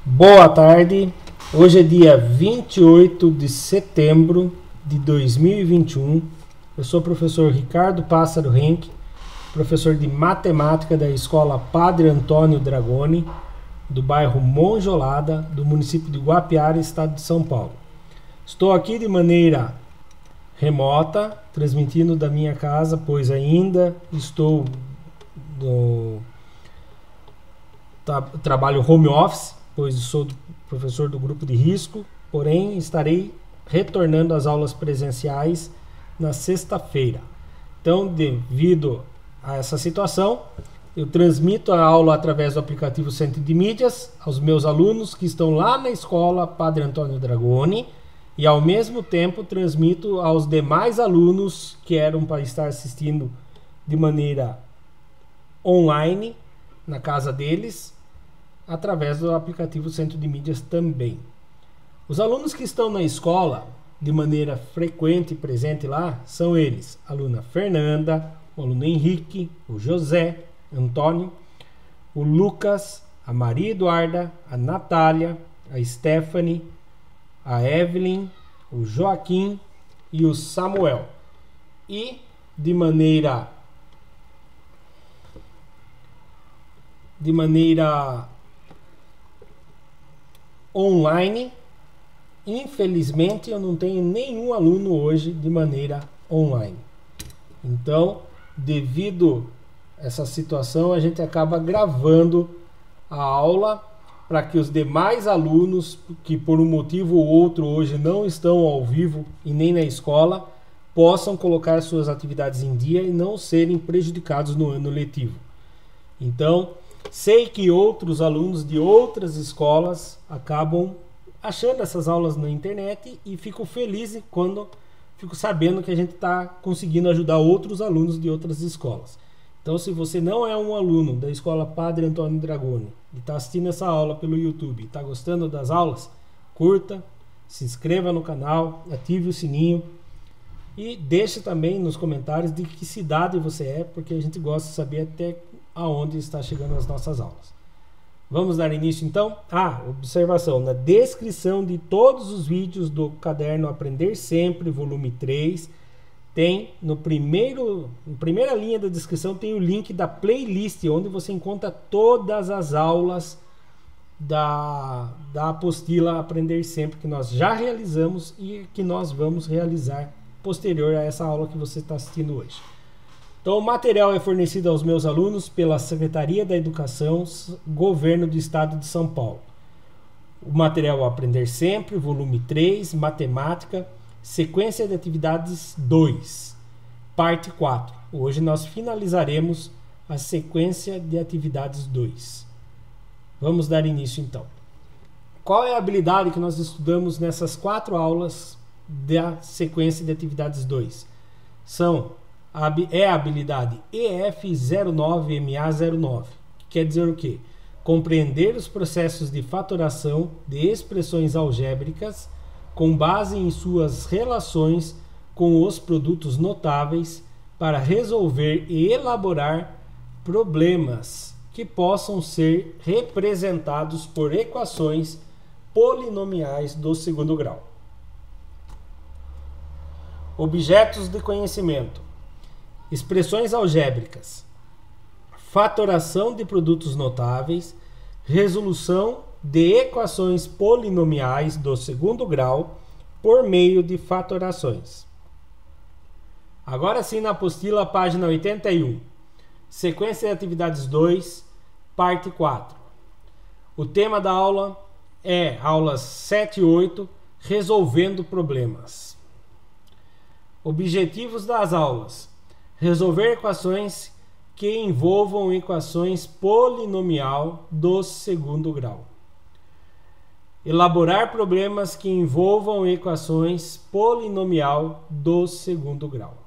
Boa tarde, hoje é dia 28 de setembro de 2021. Eu sou o professor Ricardo Pássaro Henke, professor de matemática da escola Padre Antônio Dragoni, do bairro Monjolada, do município de Guapiara, estado de São Paulo. Estou aqui de maneira remota, transmitindo da minha casa, pois ainda estou no trabalho home office, pois sou professor do grupo de risco, porém estarei retornando às aulas presenciais na sexta-feira. Então, devido a essa situação, eu transmito a aula através do aplicativo Centro de Mídias aos meus alunos que estão lá na escola Padre Antônio Dragoni e, ao mesmo tempo, transmito aos demais alunos que eram para estar assistindo de maneira online na casa deles, através do aplicativo Centro de Mídias também. Os alunos que estão na escola de maneira frequente e presente lá são eles: a aluna Fernanda, o aluno Henrique, o José, Antônio, o Lucas, a Maria Eduarda, a Natália, a Stephanie, a Evelyn, o Joaquim e o Samuel. E de maneira online, infelizmente eu não tenho nenhum aluno hoje de maneira online. Então, devido a essa situação, a gente acaba gravando a aula para que os demais alunos que por um motivo ou outro hoje não estão ao vivo e nem na escola possam colocar suas atividades em dia e não serem prejudicados no ano letivo. Então, sei que outros alunos de outras escolas acabam achando essas aulas na internet e fico feliz quando fico sabendo que a gente está conseguindo ajudar outros alunos de outras escolas. Então, se você não é um aluno da escola Padre Antônio Dragoni e está assistindo essa aula pelo YouTube e está gostando das aulas, curta, se inscreva no canal, ative o sininho e deixe também nos comentários de que cidade você é, porque a gente gosta de saber até aonde está chegando as nossas aulas. Vamos dar início então? Observação, na descrição de todos os vídeos do caderno Aprender Sempre, volume 3, tem na primeira linha da descrição tem o link da playlist, onde você encontra todas as aulas da apostila Aprender Sempre, que nós já realizamos e que nós vamos realizar posterior a essa aula que você está assistindo hoje. Então, o material é fornecido aos meus alunos pela Secretaria da Educação, Governo do Estado de São Paulo. O material Aprender Sempre, volume 3, Matemática, Sequência de Atividades 2, parte 4. Hoje nós finalizaremos a Sequência de Atividades 2. Vamos dar início então. Qual é a habilidade que nós estudamos nessas 4 aulas da Sequência de Atividades 2? É a habilidade EF09MA09, que quer dizer o quê? Compreender os processos de fatoração de expressões algébricas com base em suas relações com os produtos notáveis para resolver e elaborar problemas que possam ser representados por equações polinomiais do segundo grau. Objetos de conhecimento: expressões algébricas, fatoração de produtos notáveis, resolução de equações polinomiais do segundo grau por meio de fatorações. Agora sim, na apostila, página 81, Sequência de Atividades 2, parte 4. O tema da aula é aulas 7 e 8, resolvendo problemas. Objetivos das aulas: resolver equações que envolvam equações polinomial do segundo grau. Elaborar problemas que envolvam equações polinomial do segundo grau.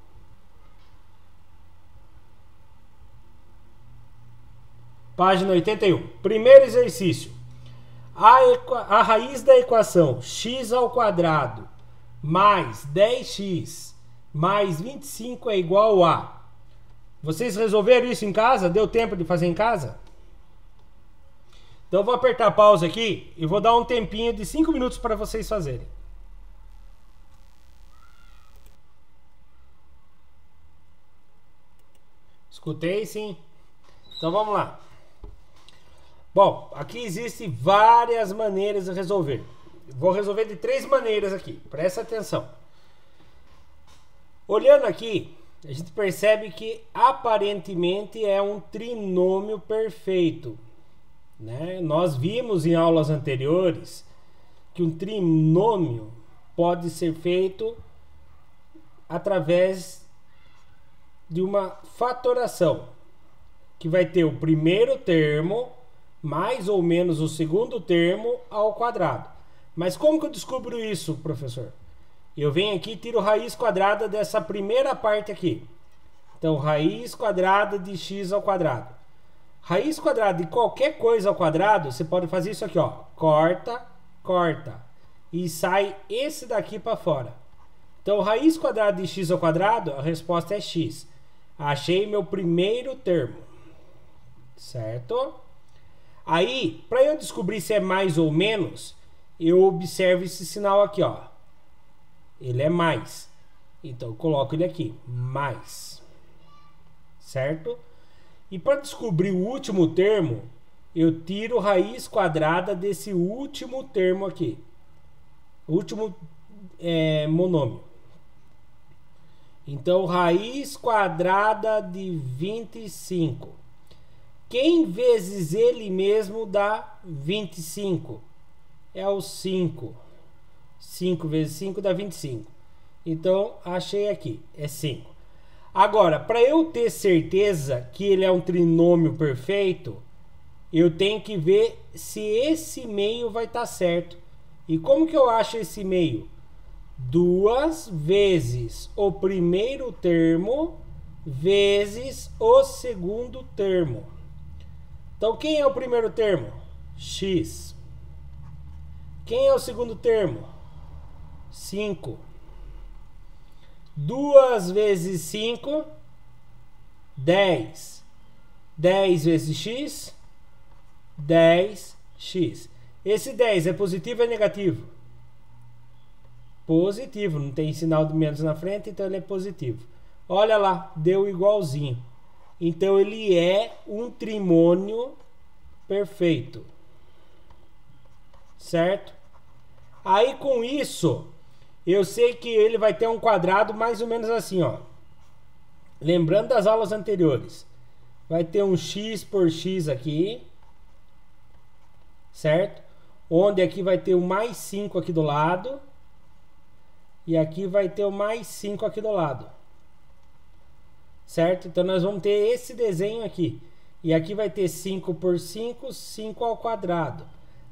Página 81. Primeiro exercício. A raiz da equação x² mais 10x mais 25 é igual a... Vocês resolveram isso em casa? Deu tempo de fazer em casa? Então eu vou apertar pause aqui e vou dar um tempinho de 5 minutos para vocês fazerem. Escutei, sim. Então vamos lá. Bom, aqui existem várias maneiras de resolver. Vou resolver de 3 maneiras aqui. Presta atenção. Olhando aqui, a gente percebe que aparentemente é um trinômio perfeito, né? Nós vimos em aulas anteriores que um trinômio pode ser feito através de uma fatoração, que vai ter o primeiro termo mais ou menos o segundo termo ao quadrado. Mas como que eu descubro isso, professor? Eu venho aqui e tiro raiz quadrada dessa primeira parte aqui. Então, raiz quadrada de x ao quadrado. Raiz quadrada de qualquer coisa ao quadrado, você pode fazer isso aqui, ó. Corta, corta. E sai esse daqui para fora. Então, raiz quadrada de x ao quadrado, a resposta é x. Achei meu primeiro termo. Certo? Aí, para eu descobrir se é mais ou menos, eu observo esse sinal aqui, ó. Ele é mais. Então, eu coloco ele aqui, mais. Certo? E para descobrir o último termo, eu tiro raiz quadrada desse último termo aqui. O último monômio. Então, raiz quadrada de 25. Quem vezes ele mesmo dá 25? É o 5. 5 vezes 5 dá 25. Então, achei aqui. É 5. Agora, para eu ter certeza que ele é um trinômio perfeito, eu tenho que ver se esse meio vai estar certo. E como que eu acho esse meio? 2 vezes o primeiro termo vezes o segundo termo. Então, quem é o primeiro termo? X. Quem é o segundo termo? 5. 2 vezes 5, 10. 10 vezes x, 10x. Esse 10 é positivo ou é negativo? Positivo, não tem sinal de menos na frente, então ele é positivo. Olha lá, deu igualzinho. Então ele é um trimônio perfeito. Certo? Aí com isso, eu sei que ele vai ter um quadrado mais ou menos assim, ó. Lembrando das aulas anteriores. Vai ter um x por x aqui. Certo? Onde aqui vai ter o mais 5 aqui do lado. E aqui vai ter o mais 5 aqui do lado. Certo? Então nós vamos ter esse desenho aqui. E aqui vai ter 5 por 5, 5 ao quadrado.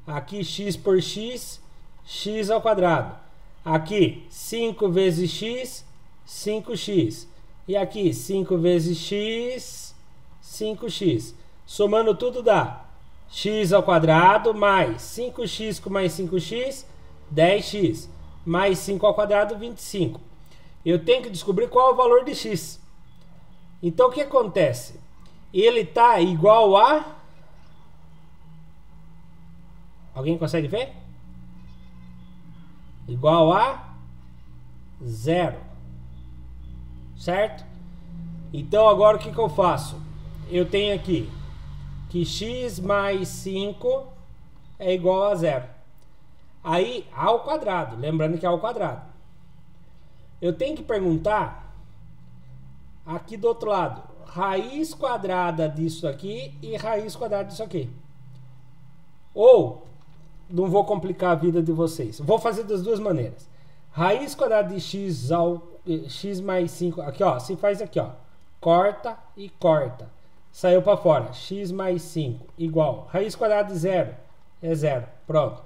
Aqui x por x, x ao quadrado. Aqui 5 vezes x, 5x. E aqui 5 vezes x, 5x. Somando tudo dá x ao quadrado mais 5x com mais 5x, 10x. Mais 5 ao quadrado, 25. Eu tenho que descobrir qual é o valor de x. Então, o que acontece? Ele está igual a... Alguém consegue ver? Igual a 0. Certo? Então, agora o que eu faço? Eu tenho aqui que x mais 5 é igual a 0. Aí, ao quadrado. Lembrando que é ao quadrado. Eu tenho que perguntar aqui do outro lado. Raiz quadrada disso aqui e raiz quadrada disso aqui. Ou, não vou complicar a vida de vocês. Vou fazer das duas maneiras. Raiz quadrada de x ao x mais 5. Aqui, ó. Se faz aqui, ó. Corta e corta. Saiu para fora. X mais 5 igual. Raiz quadrada de 0 é 0. Pronto.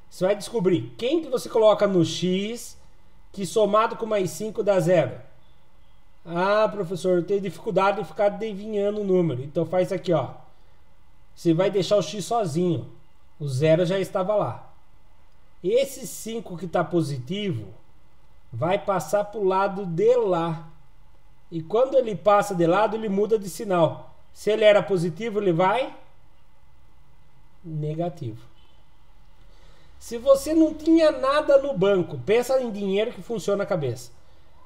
Você vai descobrir quem que você coloca no x que somado com mais 5 dá 0. Ah, professor, eu tenho dificuldade de ficar adivinhando o número. Então faz aqui, ó. Você vai deixar o x sozinho. O 0 já estava lá. Esse 5 que está positivo vai passar para o lado de lá. E quando ele passa de lado, ele muda de sinal. Se ele era positivo, ele vai negativo. Se você não tinha nada no banco, pensa em dinheiro que funciona a cabeça.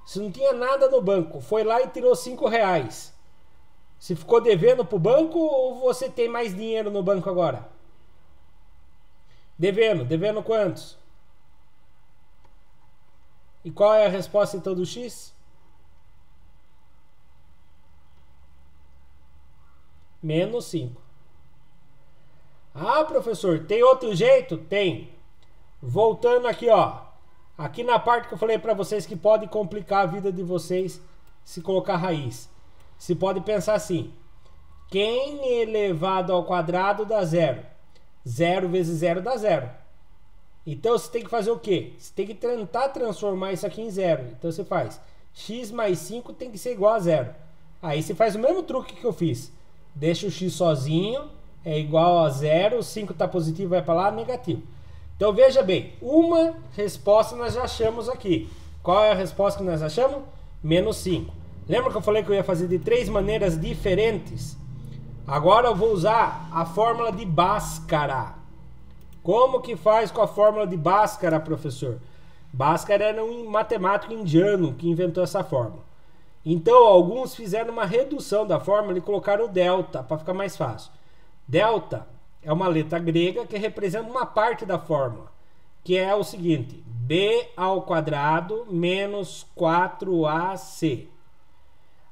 Se não tinha nada no banco, foi lá e tirou R$5. Se ficou devendo para o banco ou você tem mais dinheiro no banco agora? Devendo. Devendo quantos? E qual é a resposta então do X? Menos 5. Ah, professor, tem outro jeito? Tem. Voltando aqui, ó. Aqui na parte que eu falei para vocês que pode complicar a vida de vocês se colocar raiz. Se pode pensar assim. Quem elevado ao quadrado dá 0? 0 vezes 0 dá 0. Então você tem que fazer o quê? Você tem que tentar transformar isso aqui em 0. Então você faz x mais 5 tem que ser igual a 0. Aí você faz o mesmo truque que eu fiz. Deixa o x sozinho, é igual a 0. O 5 está positivo, vai para lá, negativo. Então veja bem, uma resposta nós já achamos aqui. Qual é a resposta que nós achamos? Menos 5. Lembra que eu falei que eu ia fazer de 3 maneiras diferentes? Agora eu vou usar a fórmula de Bhaskara. Como que faz com a fórmula de Bhaskara, professor? Bhaskara era um matemático indiano que inventou essa fórmula. Então alguns fizeram uma redução da fórmula e colocaram o delta para ficar mais fácil. Delta é uma letra grega que representa uma parte da fórmula, que é o seguinte: b ao quadrado menos 4ac.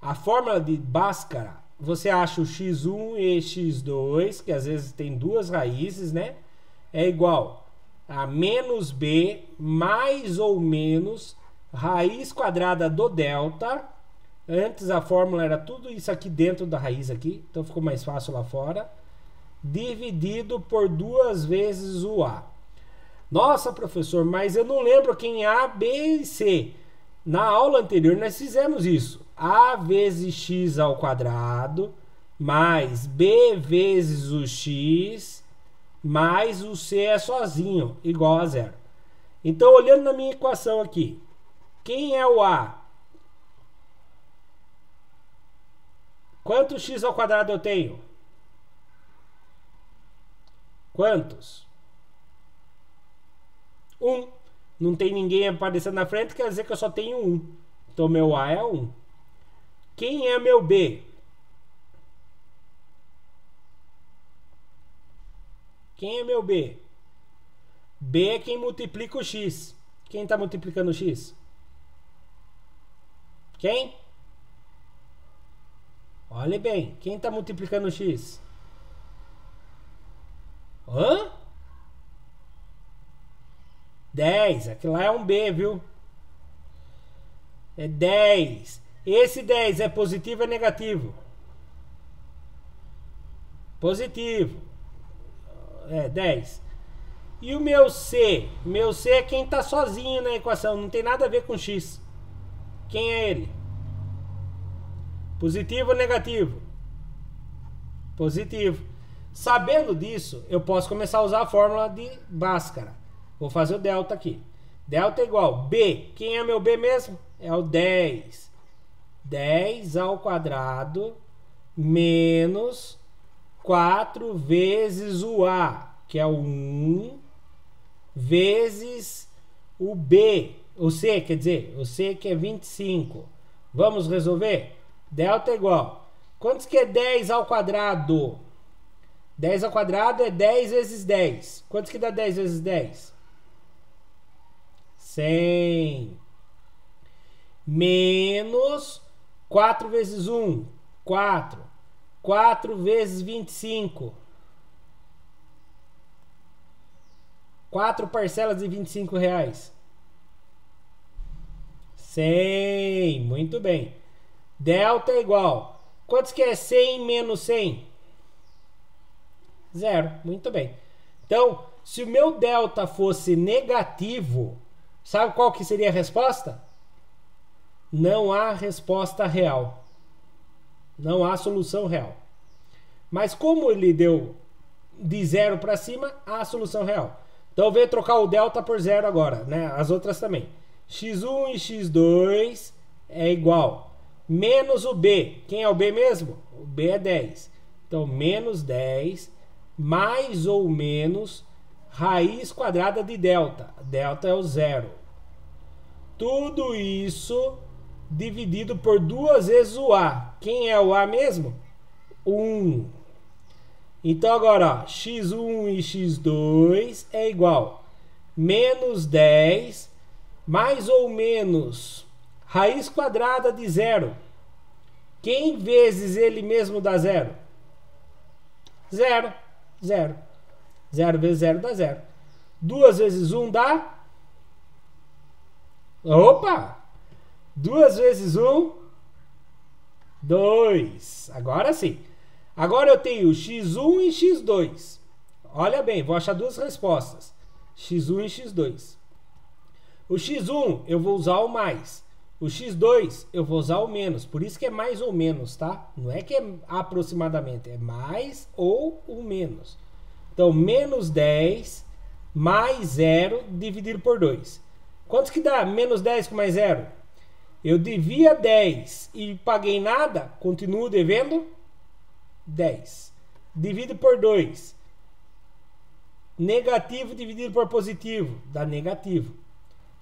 A fórmula de Bhaskara, você acha o x1 e x2, que às vezes tem duas raízes, né? É igual a menos b mais ou menos raiz quadrada do delta. Antes a fórmula era tudo isso aqui dentro da raiz aqui, então ficou mais fácil lá fora. Dividido por 2 vezes o a. Nossa, professor, mas eu não lembro quem é a, b e c. Na aula anterior nós fizemos isso. A vezes x ao quadrado mais b vezes o x mais o c é sozinho, igual a 0. Então, olhando na minha equação aqui, quem é o a? Quantos x ao quadrado eu tenho? Quantos? 1. Não tem ninguém aparecendo na frente, quer dizer que eu só tenho 1. Então, meu a é 1. Quem é meu b? Quem é meu b? B é quem multiplica o x. Quem está multiplicando o x? Quem? Olhe bem. Quem está multiplicando o x? Hã? 10. Aquilo lá é um b, viu? É 10. Esse 10 é positivo ou negativo? Positivo. É 10. E o meu c? Meu c é quem está sozinho na equação. Não tem nada a ver com x. Quem é ele? Positivo ou negativo? Positivo. Sabendo disso, eu posso começar a usar a fórmula de Bhaskara. Vou fazer o delta aqui. Delta é igual b. Quem é meu b mesmo? É o 10. 10 ao quadrado menos 4 vezes o a, que é o 1, vezes o b, o c, quer dizer, o c que é 25. Vamos resolver? Delta é igual. Quantos que é 10 ao quadrado? 10 ao quadrado é 10 vezes 10. Quantos que dá 10 vezes 10? 100. Menos 4 vezes 1, 4. 4 vezes 25. 4 parcelas de R$25. 100. Muito bem. Delta é igual. Quantos que é 100 menos 100? 0. Muito bem. Então, se o meu delta fosse negativo, sabe qual que seria a resposta? Não há resposta real. Não há solução real. Mas como ele deu de 0 para cima, há solução real. Então eu venho trocar o delta por 0 agora, né? As outras também. x1 e x2 é igual. Menos o b. Quem é o b mesmo? O b é 10. Então menos 10 mais ou menos raiz quadrada de delta. Delta é o zero. Tudo isso dividido por 2 vezes o A. Quem é o A mesmo? 1. Então agora, ó, x1 e x2 é igual menos 10 mais ou menos raiz quadrada de zero. Quem vezes ele mesmo dá zero? Zero. Zero. 0 vezes 0 dá 0. 2 vezes 1 dá... Opa! 2 vezes 1... 2. Agora sim. Agora eu tenho x1 e x2. Olha bem, vou achar duas respostas. x1 e x2. O x1 eu vou usar o mais. O x2 eu vou usar o menos. Por isso que é mais ou menos, tá? Não é que é aproximadamente. É mais ou o menos. Então, menos 10 mais 0 dividido por 2. Quantos que dá menos 10 com mais 0? Eu devia 10 e paguei nada, continuo devendo 10. Divido por 2. Negativo dividido por positivo dá negativo.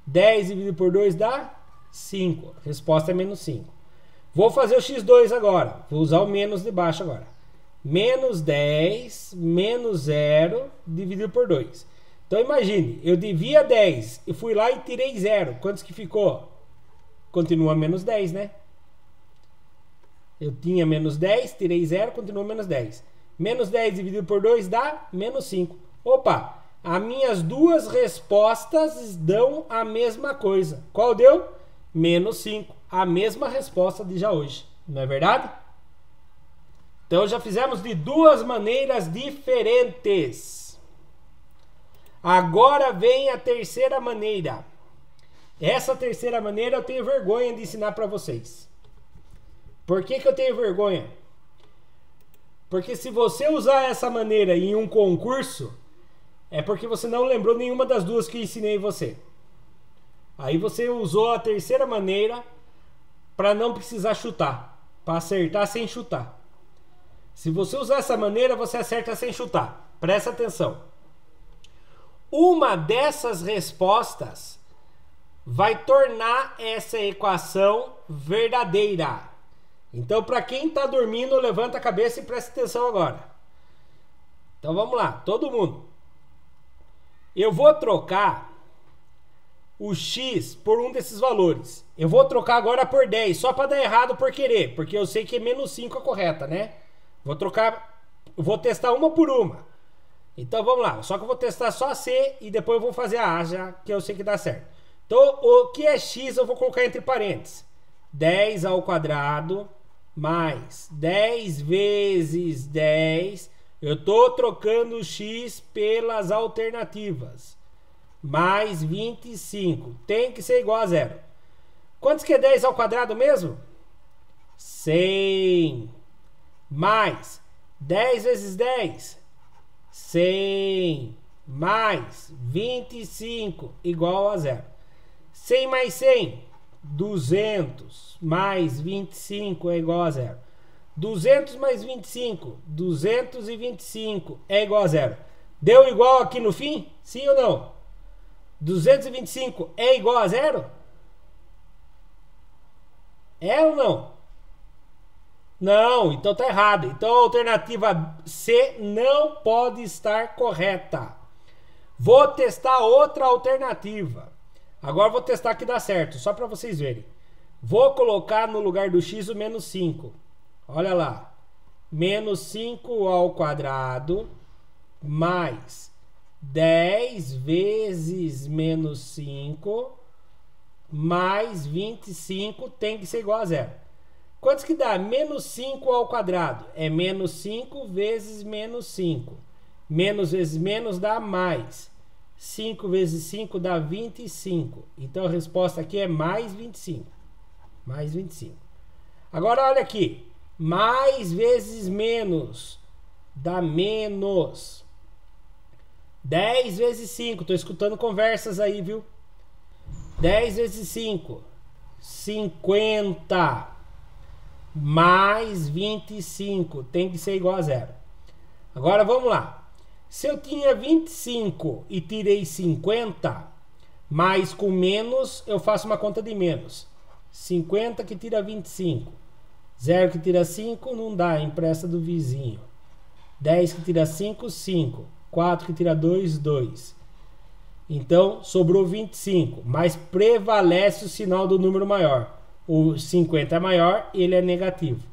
10 dividido por 2 dá 5. A resposta é menos 5. Vou fazer o x2 agora. Vou usar o menos de baixo agora. Menos 10 menos 0 dividido por 2. Então imagine, eu devia 10 e fui lá e tirei 0. Quantos que ficou? Continua menos 10, né? Eu tinha menos 10, tirei 0, continua menos 10. Menos 10 dividido por 2 dá menos 5. Opa, as minhas duas respostas dão a mesma coisa. Qual deu? Menos 5. A mesma resposta de já hoje. Não é verdade? Então já fizemos de duas maneiras diferentes. Agora vem a terceira maneira. Essa terceira maneira eu tenho vergonha de ensinar para vocês. Por que eu tenho vergonha? Porque se você usar essa maneira em um concurso, é porque você não lembrou nenhuma das duas que ensinei você. Aí você usou a terceira maneira para não precisar chutar, para acertar sem chutar. Se você usar essa maneira, você acerta sem chutar. Presta atenção. Uma dessas respostas vai tornar essa equação verdadeira. Então, para quem está dormindo, levanta a cabeça e presta atenção agora. Então, vamos lá, todo mundo. Eu vou trocar o x por um desses valores. Eu vou trocar agora por 10, só para dar errado por querer, porque eu sei que é menos 5 a correta, né? Vou trocar, vou testar uma por uma. Então vamos lá, só que eu vou testar só a C e depois eu vou fazer a A, já que eu sei que dá certo. Então o que é x eu vou colocar entre parênteses. 10 ao quadrado mais 10 vezes 10. Eu estou trocando o x pelas alternativas. Mais 25. Tem que ser igual a zero. Quantos que é 10 ao quadrado mesmo? 100. Mais 10 vezes 10. 100 mais 25 igual a zero. 100 mais 100, 200 mais 25 é igual a zero. 200 mais 25, 225 é igual a zero. Deu igual aqui no fim? Sim ou não? 225 é igual a zero? É ou não? Não, então tá errado. Então a alternativa C não pode estar correta. Vou testar outra alternativa. Agora vou testar que dá certo, só para vocês verem. Vou colocar no lugar do x o menos 5. Olha lá. Menos 5 ao quadrado mais 10 vezes menos 5 mais 25 tem que ser igual a zero. Quantos que dá? Menos 5 ao quadrado. É menos 5 vezes menos 5. Menos vezes menos dá mais. 5 vezes 5 dá 25. Então a resposta aqui é mais 25. Mais 25. Agora olha aqui. Mais vezes menos dá menos. 10 vezes 5. Estou escutando conversas aí, viu? 10 vezes 5. 50. Mais 25 tem que ser igual a zero. Agora vamos lá. Se eu tinha 25 e tirei 50, mais com menos, eu faço uma conta de menos. 50 que tira 25. 0 que tira 5, não dá, empresta do vizinho. 10 que tira 5, 5. 4 que tira 2, 2. Então, sobrou 25, mas prevalece o sinal do número maior. O 50 é maior, ele é negativo.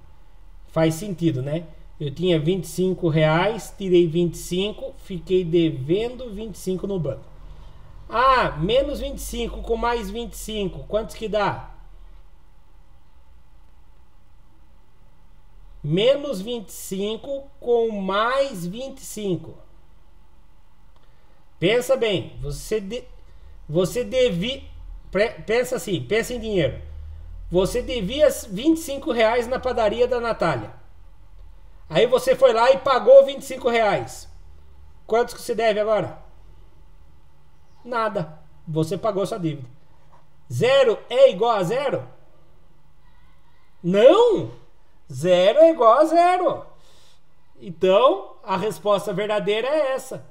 Faz sentido, né? Eu tinha 25 reais, tirei 25, fiquei devendo 25 no banco. Ah, menos 25 com mais 25, quantos que dá? Menos 25 com mais 25. Pensa bem, você devia... Pensa assim, pensa em dinheiro. Você devia 25 reais na padaria da Natália. Aí você foi lá e pagou 25 reais. Quantos que você deve agora? Nada. Você pagou sua dívida. 0 é igual a 0? Não! 0 é igual a 0. Então, a resposta verdadeira é essa.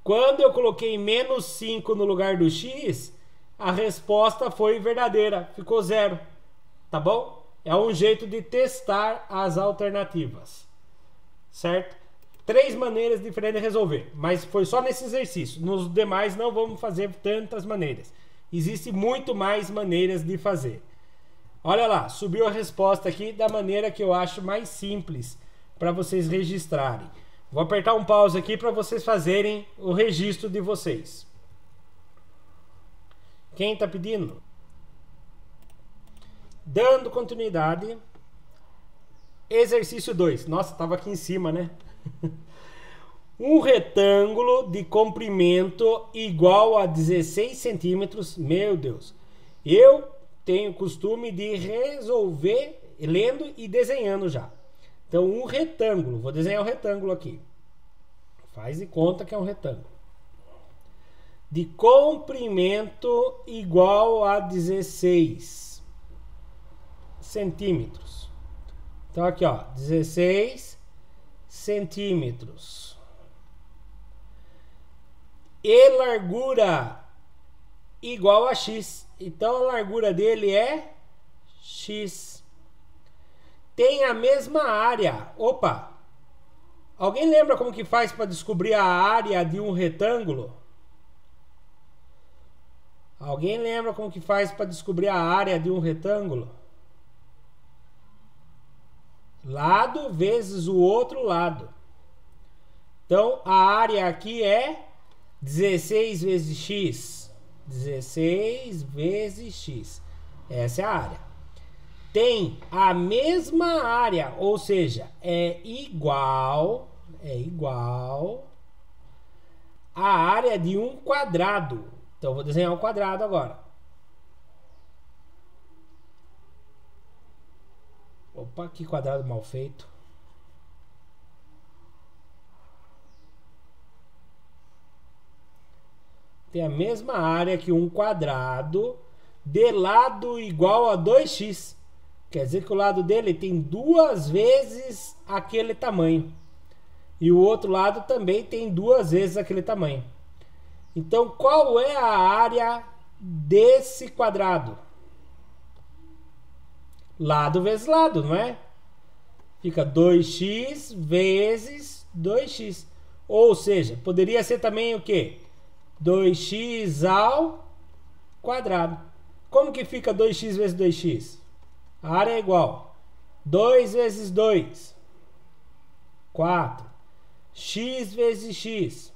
Quando eu coloquei menos 5 no lugar do x, a resposta foi verdadeira. Ficou 0. Tá bom? É um jeito de testar as alternativas. Certo? 3 maneiras diferentes de resolver. Mas foi só nesse exercício. Nos demais não vamos fazer tantas maneiras. Existem muito mais maneiras de fazer. Olha lá, subiu a resposta aqui da maneira que eu acho mais simples para vocês registrarem. Vou apertar um pause aqui para vocês fazerem o registro de vocês. Quem está pedindo? Dando continuidade. Exercício 2. Nossa, estava aqui em cima, né? Um retângulo de comprimento igual a 16 centímetros. Meu Deus. Eu tenho costume de resolver lendo e desenhando já. Então, um retângulo. Vou desenhar um retângulo aqui. Faz de conta que é um retângulo. De comprimento igual a 16 centímetros. Então, aqui, ó. 16 centímetros. E largura igual a x. Então, a largura dele é x. Tem a mesma área. Opa! Alguém lembra como que faz para descobrir a área de um retângulo? Alguém lembra como que faz para descobrir a área de um retângulo? Lado vezes o outro lado. Então, a área aqui é 16 vezes x. 16 vezes x. Essa é a área. Tem a mesma área, ou seja, é igual à área de um quadrado. Então, eu vou desenhar um quadrado agora. Opa, que quadrado mal feito. Tem a mesma área que um quadrado de lado igual a 2x. Quer dizer que o lado dele tem 2 vezes aquele tamanho. E o outro lado também tem 2 vezes aquele tamanho. Então, qual é a área desse quadrado? Lado vezes lado, não é? Fica 2x vezes 2x. Ou seja, poderia ser também o quê? 2x ao quadrado. Como que fica 2x vezes 2x? A área é igual. 2 vezes 2. 4. X vezes x.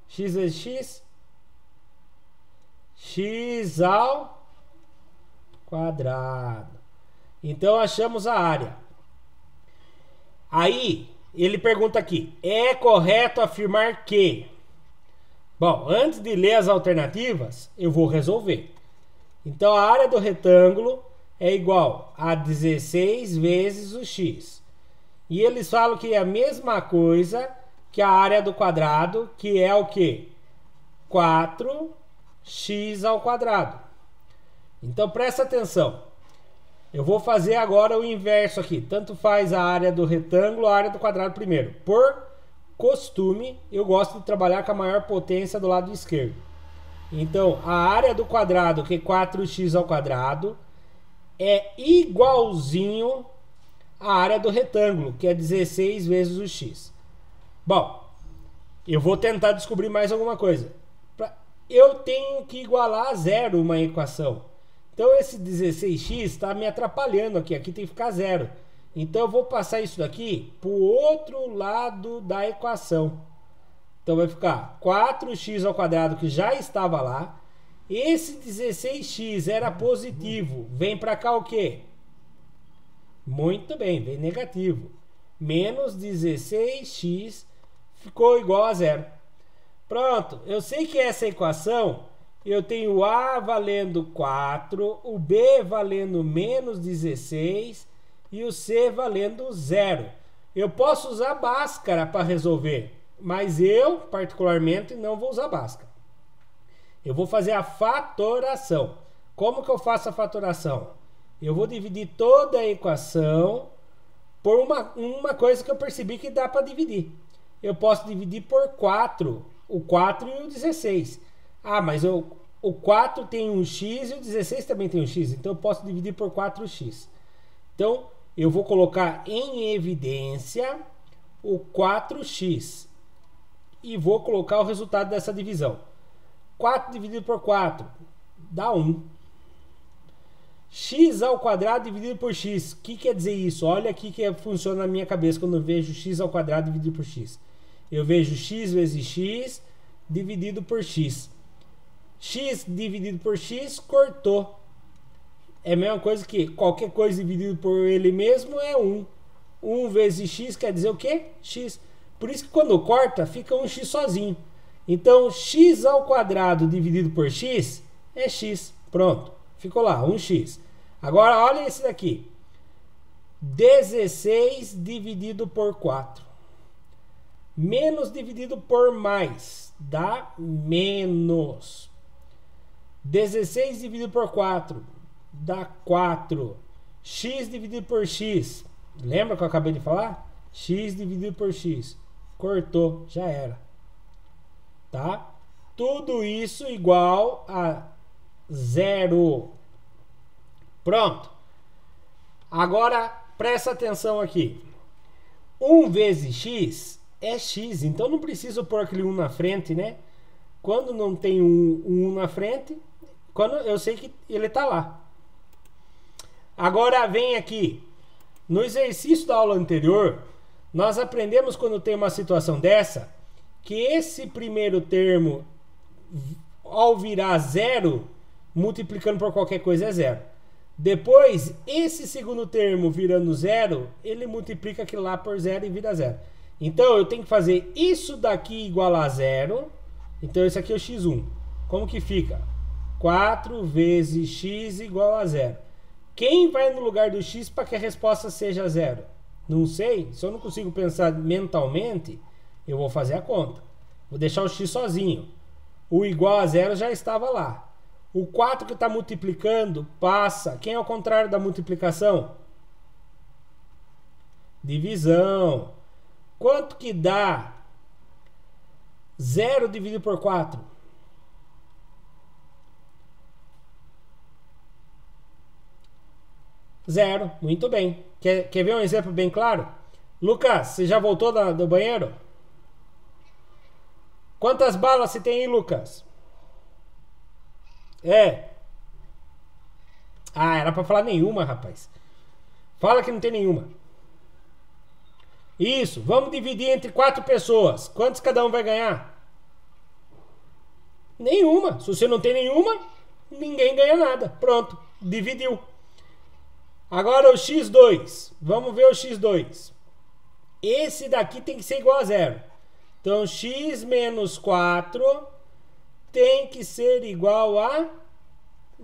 X vezes x. X ao quadrado. Então, achamos a área. Aí, ele pergunta aqui. É correto afirmar que... Bom, antes de ler as alternativas, eu vou resolver. Então, a área do retângulo é igual a 16 vezes o x. E eles falam que é a mesma coisa que a área do quadrado, que é o quê? 4x ao quadrado. Então, presta atenção. Eu vou fazer agora o inverso aqui. Tanto faz a área do retângulo, a área do quadrado primeiro. Por costume, eu gosto de trabalhar com a maior potência do lado esquerdo. Então, a área do quadrado, que é 4x ao quadrado, é igualzinho à área do retângulo, que é 16 vezes o x. Bom, eu vou tentar descobrir mais alguma coisa. Eu tenho que igualar a zero uma equação. Então esse 16x está me atrapalhando aqui. Aqui tem que ficar zero. Então eu vou passar isso daqui para o outro lado da equação. Então vai ficar 4x ao quadrado, que já estava lá. Esse 16x era positivo. Vem para cá o quê? Muito bem, vem negativo. Menos 16x ficou igual a zero. Pronto, eu sei que essa equação, eu tenho o A valendo 4, o B valendo menos 16 e o C valendo 0. Eu posso usar Bhaskara para resolver, mas eu, particularmente, não vou usar Bhaskara. Eu vou fazer a fatoração. Como que eu faço a fatoração? Eu vou dividir toda a equação por uma coisa que eu percebi que dá para dividir. Eu posso dividir por 4, o 4 e o 16. Ah, mas o 4 tem um x e o 16 também tem um x, então eu posso dividir por 4x. Então, eu vou colocar em evidência o 4x e vou colocar o resultado dessa divisão. 4 dividido por 4 dá 1. X ao quadrado dividido por x. O que quer dizer isso? Olha aqui que funciona na minha cabeça quando eu vejo x ao quadrado dividido por x. Eu vejo x vezes x dividido por x. X dividido por x cortou. É a mesma coisa que qualquer coisa dividido por ele mesmo é 1. 1 vezes x quer dizer o quê? X. Por isso que quando corta, fica um x sozinho. Então, x ao quadrado dividido por x é x. Pronto. Ficou lá, 1x. Agora, olha esse daqui. 16 dividido por 4. Menos dividido por mais. Dá menos. 16 dividido por 4. Dá 4. X dividido por x. Lembra que eu acabei de falar? X dividido por x. Cortou, já era. Tá? Tudo isso igual a 0. Pronto. Agora, presta atenção aqui. 1 vezes x é x. Então, não preciso pôr aquele 1 na frente, né? Quando não tem um 1 na frente, quando eu sei que ele está lá. Agora, vem aqui. No exercício da aula anterior, nós aprendemos quando tem uma situação dessa, que esse primeiro termo, ao virar 0, multiplicando por qualquer coisa é 0. Depois, esse segundo termo virando 0, ele multiplica aquilo lá por 0 e vira 0. Então, eu tenho que fazer isso daqui igual a 0. Então, esse aqui é o x1. Como que fica? 4 vezes x igual a 0. Quem vai no lugar do x para que a resposta seja 0? Não sei. Se eu não consigo pensar mentalmente, eu vou fazer a conta. Vou deixar o x sozinho. O igual a 0 já estava lá. O 4 que está multiplicando passa. Quem é o contrário da multiplicação? Divisão. Quanto que dá 0 dividido por 4? 0. Muito bem. Quer ver um exemplo bem claro? Lucas, você já voltou do banheiro? Quantas balas você tem aí, Lucas? Ah, era pra falar nenhuma, rapaz. Fala que não tem nenhuma. Isso, vamos dividir entre 4 pessoas. Quantos cada um vai ganhar? Nenhuma. Se você não tem nenhuma, ninguém ganha nada. Pronto, dividiu. Agora o x2. Vamos ver o x2. Esse daqui tem que ser igual a 0. Então, x menos 4 tem que ser igual a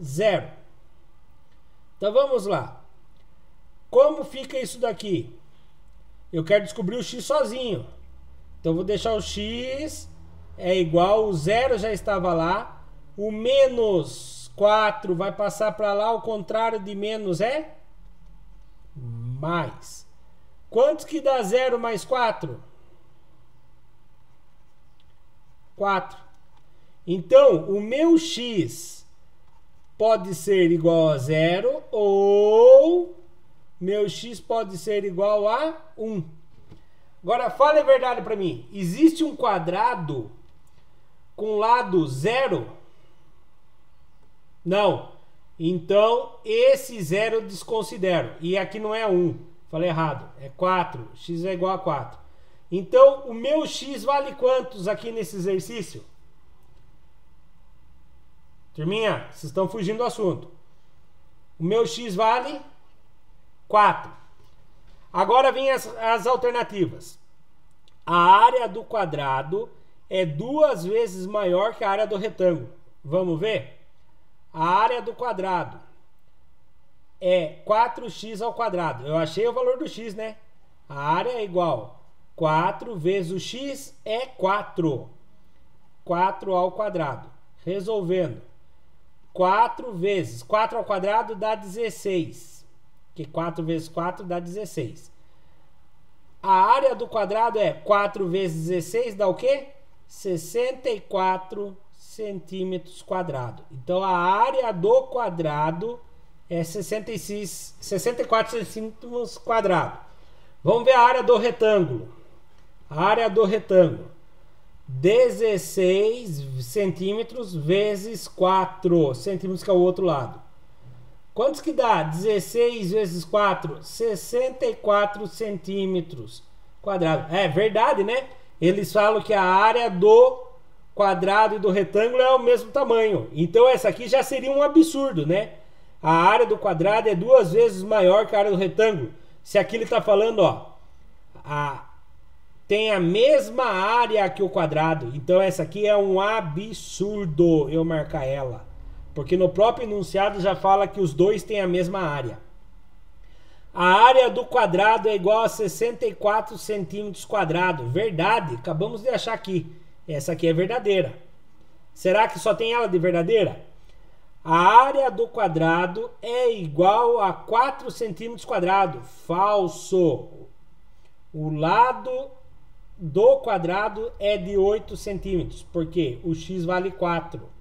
0. Então, vamos lá. Como fica isso daqui? Eu quero descobrir o x sozinho. Então, vou deixar o x é igual, o 0 já estava lá. O menos 4 vai passar para lá, o contrário de menos é mais. Quantos que dá 0 mais 4? 4. Então, o meu x pode ser igual a 0 ou meu x pode ser igual a 1. Agora, fala a verdade para mim. Existe um quadrado com lado 0? Não. Então, esse 0 eu desconsidero. E aqui não é 1. Falei errado. É 4. X é igual a 4. Então, o meu x vale quantos aqui nesse exercício? Turminha, vocês estão fugindo do assunto. O meu x vale 4. Agora vem as alternativas. A área do quadrado é 2 vezes maior que a área do retângulo. Vamos ver? A área do quadrado é 4x ao quadrado. Eu achei o valor do x, né? A área é igual 4 vezes o x é 4. 4 ao quadrado. Resolvendo. 4 vezes 4 ao quadrado dá 16. Que 4 vezes 4 dá 16. A área do quadrado é 4 vezes 16 dá o quê? 64 centímetros quadrados. Então a área do quadrado é 64 centímetros quadrados. Vamos ver a área do retângulo. A área do retângulo. 16 centímetros vezes 4 centímetros, que é o outro lado. Quantos que dá? 16 vezes 4? 64 centímetros quadrados. É verdade, né? Eles falam que a área do quadrado e do retângulo é o mesmo tamanho. Então essa aqui já seria um absurdo, né? A área do quadrado é 2 vezes maior que a área do retângulo. Se aqui ele está falando, ó, tem a mesma área que o quadrado. Então essa aqui é um absurdo eu marcar ela. Porque no próprio enunciado já fala que os dois têm a mesma área. A área do quadrado é igual a 64 centímetros quadrados. Verdade, acabamos de achar aqui. Essa aqui é verdadeira. Será que só tem ela de verdadeira? A área do quadrado é igual a 4 centímetros quadrados. Falso. O lado do quadrado é de 8 centímetros. Porque o x vale 4.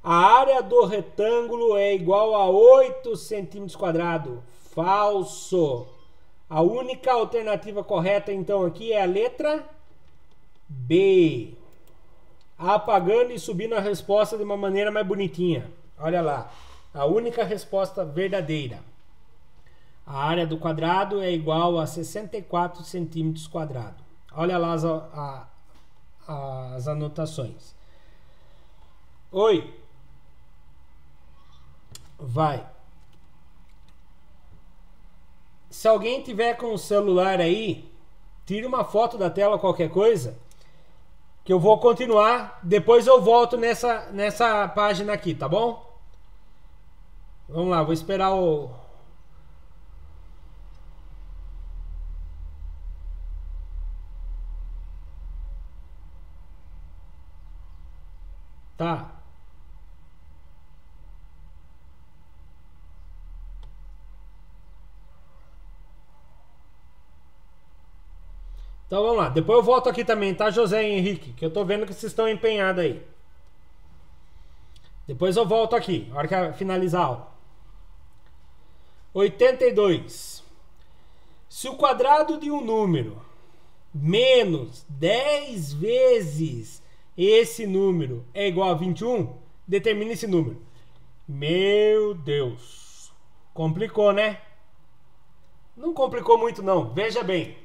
A área do retângulo é igual a 8 centímetros quadrados. Falso. A única alternativa correta, então, aqui é a letra B. Apagando e subindo a resposta de uma maneira mais bonitinha. Olha lá. A única resposta verdadeira. A área do quadrado é igual a 64 centímetros quadrados. Olha lá as anotações. Oi. Vai. Se alguém tiver com o celular aí, tire uma foto da tela, qualquer coisa, que eu vou continuar. Depois eu volto nessa página aqui, tá bom? Vamos lá, vou esperar o... Tá. Então vamos lá. Depois eu volto aqui também, tá, José e Henrique? Que eu tô vendo que vocês estão empenhados aí. Depois eu volto aqui, na hora que finalizar a aula. 82. Se o quadrado de um número menos 10 vezes esse número é igual a 21, determine esse número. Meu Deus. Complicou, né? Não complicou muito, não. Veja bem.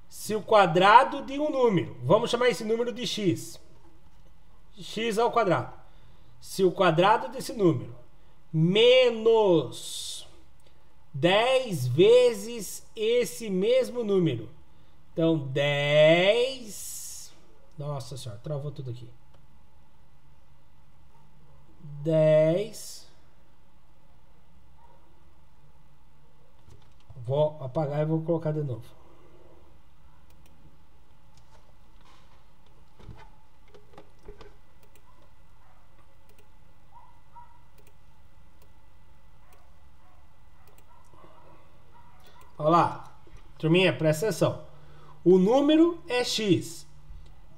Se o quadrado de um número, vamos chamar esse número de x. X ao quadrado. Se o quadrado desse número menos 10 vezes esse mesmo número. Então, 10... Nossa senhora, travou tudo aqui. 10... Vou apagar e vou colocar de novo. Olha lá. Turminha, presta atenção. O número é x.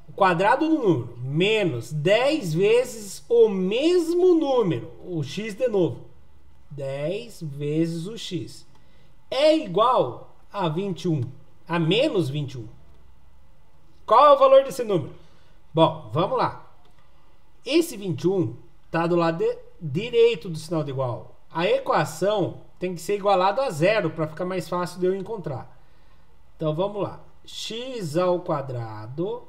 O quadrado do número menos 10 vezes o mesmo número. O x de novo. 10 vezes o x. É igual a 21. A menos 21. Qual é o valor desse número? Bom, vamos lá. Esse 21 está do lado direito do sinal de igual. A equação tem que ser igualado a zero para ficar mais fácil de eu encontrar. Então vamos lá. X ao quadrado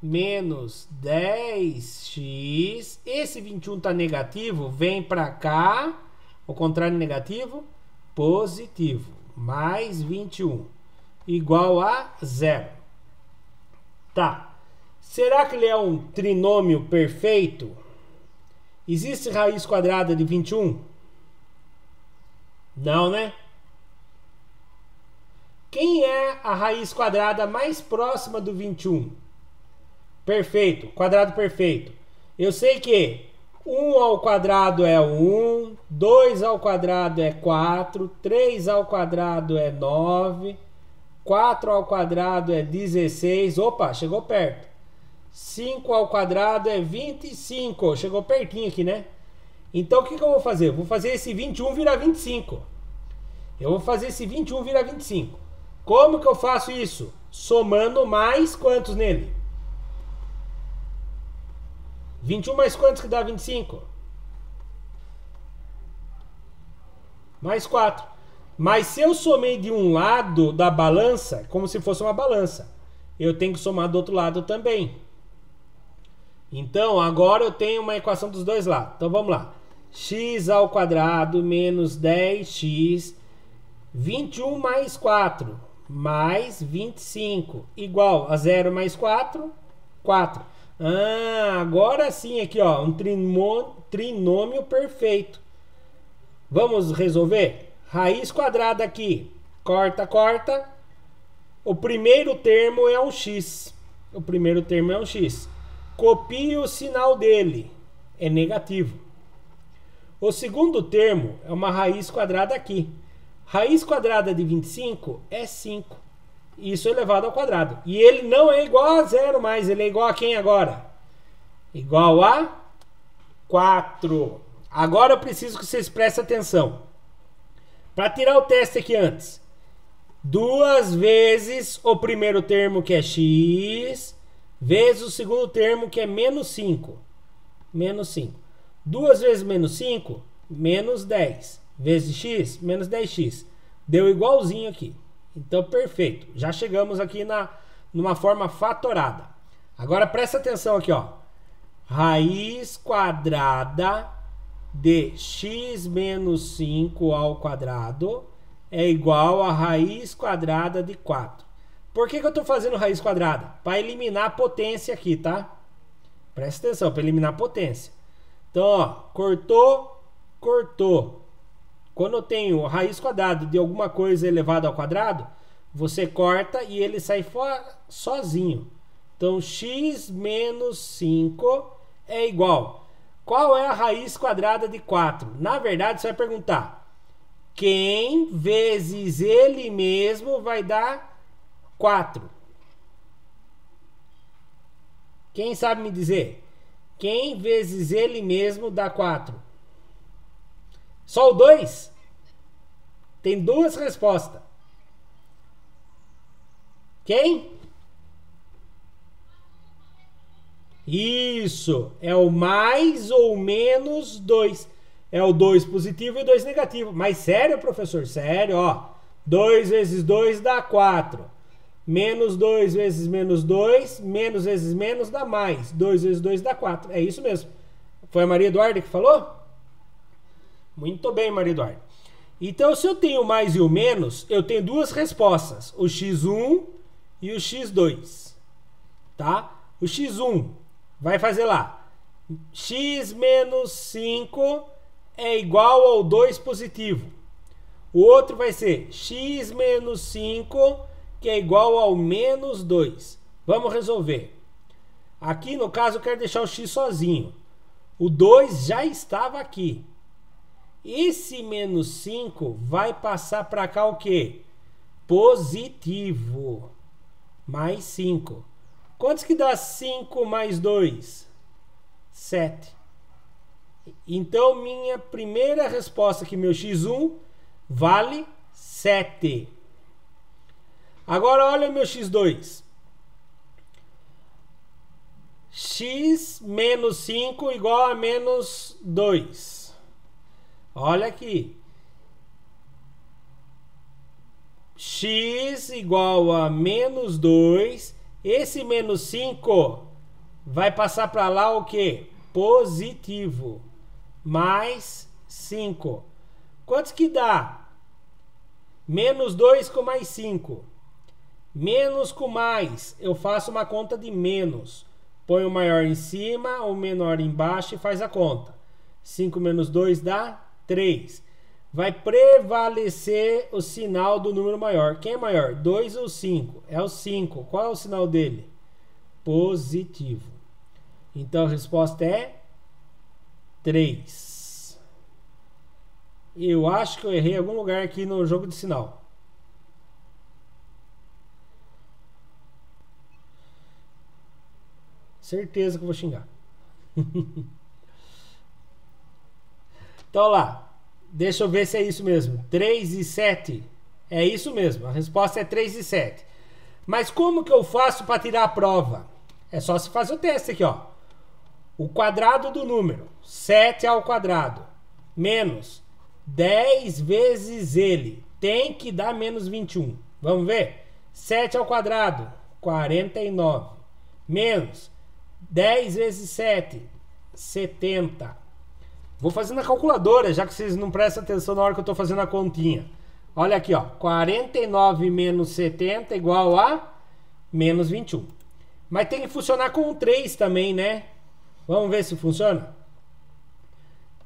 menos 10x. Esse 21 está negativo, vem para cá. O contrário negativo, positivo. Mais 21 igual a zero. Tá. Será que ele é um trinômio perfeito? Existe raiz quadrada de 21? Não, né? Quem é a raiz quadrada mais próxima do 21? Perfeito, quadrado perfeito. Eu sei que 1 ao quadrado é 1, 2 ao quadrado é 4, 3 ao quadrado é 9, 4 ao quadrado é 16, opa, chegou perto. 5 ao quadrado é 25, chegou pertinho aqui, né? Então o que eu vou fazer? Eu vou fazer esse 21 virar 25. Eu vou fazer esse 21 virar 25. Como que eu faço isso? Somando mais quantos nele? 21 mais quantos que dá 25? Mais 4. Mas se eu somei de um lado da balança, como se fosse uma balança, eu tenho que somar do outro lado também. Então, agora eu tenho uma equação dos dois lados. Então, vamos lá. X ao quadrado menos 10x, 21 mais 4, mais 25, igual a 0 mais 4, 4. Ah, agora sim aqui, ó, um trinômio perfeito. Vamos resolver? Raiz quadrada aqui, corta, corta. O primeiro termo é um x. O primeiro termo é um x. Copie o sinal dele, é negativo. O segundo termo é uma raiz quadrada aqui. Raiz quadrada de 25 é 5. Isso elevado ao quadrado. E ele não é igual a zero mais. Ele é igual a quem agora? Igual a 4. Agora eu preciso que vocês prestem atenção. Para tirar o teste aqui antes. 2 vezes o primeiro termo que é x. Vezes o segundo termo que é menos 5. Menos 5. 2 vezes menos 5, menos 10. Vezes x, menos 10x. Deu igualzinho aqui. Então, perfeito. Já chegamos aqui numa forma fatorada. Agora, presta atenção aqui, ó. Raiz quadrada de x menos 5 ao quadrado é igual a raiz quadrada de 4. Por que eu estou fazendo raiz quadrada? Para eliminar a potência aqui, tá? Presta atenção, para eliminar a potência. Então, ó, cortou, cortou. Quando eu tenho raiz quadrada de alguma coisa elevada ao quadrado, você corta e ele sai fora sozinho. Então, x menos 5 é igual. Qual é a raiz quadrada de 4? Na verdade, você vai perguntar, quem vezes ele mesmo vai dar 4? Quem sabe me dizer? Quem vezes ele mesmo dá 4? Só o 2? Tem duas respostas. Quem? Isso. É o mais ou menos 2. É o 2 positivo e o 2 negativo. Mas sério, professor? Sério, ó. 2 vezes 2 dá 4. Menos 2 vezes menos 2, menos vezes menos dá mais. 2 vezes 2 dá 4. É isso mesmo. Foi a Maria Eduarda que falou? Muito bem, Maria Eduarda. Então, se eu tenho o mais e o menos, eu tenho duas respostas. O x1 e o x2. Tá? O x1 vai fazer lá. X menos 5 é igual ao 2 positivo. O outro vai ser x menos 5 que é igual ao menos 2. Vamos resolver. Aqui, no caso, eu quero deixar o x sozinho. O 2 já estava aqui. Esse menos 5 vai passar para cá o quê? positivo. Mais 5. Quantos que dá 5 mais 2? 7. Então, minha primeira resposta aqui, meu x1, vale 7. Agora, olha o meu x2. X menos 5 igual a menos 2. Olha aqui. X igual a menos 2. Esse menos 5 vai passar para lá o quê? Positivo. Mais 5. Quantos que dá? Menos 2 com mais 5. Menos com mais. Eu faço uma conta de menos. Põe o maior em cima, o menor embaixo e faz a conta. 5 menos 2 dá 3. Vai prevalecer o sinal do número maior. Quem é maior? 2 ou 5? É o 5. Qual é o sinal dele? Positivo. Então a resposta é 3. Eu acho que eu errei em algum lugar aqui no jogo de sinal. Certeza que eu vou xingar. Então lá. Deixa eu ver se é isso mesmo. 3 e 7. É isso mesmo. A resposta é 3 e 7. Mas como que eu faço para tirar a prova? É só se fazer o teste aqui, ó. O quadrado do número. 7 ao quadrado. Menos 10 vezes ele. Tem que dar menos 21. Vamos ver? 7 ao quadrado. 49. Menos 10 vezes 7. 70. Vou fazer na calculadora, já que vocês não prestam atenção na hora que eu estou fazendo a continha. Olha aqui, ó. 49 menos 70 igual a menos 21. Mas tem que funcionar com 3 também, né? Vamos ver se funciona?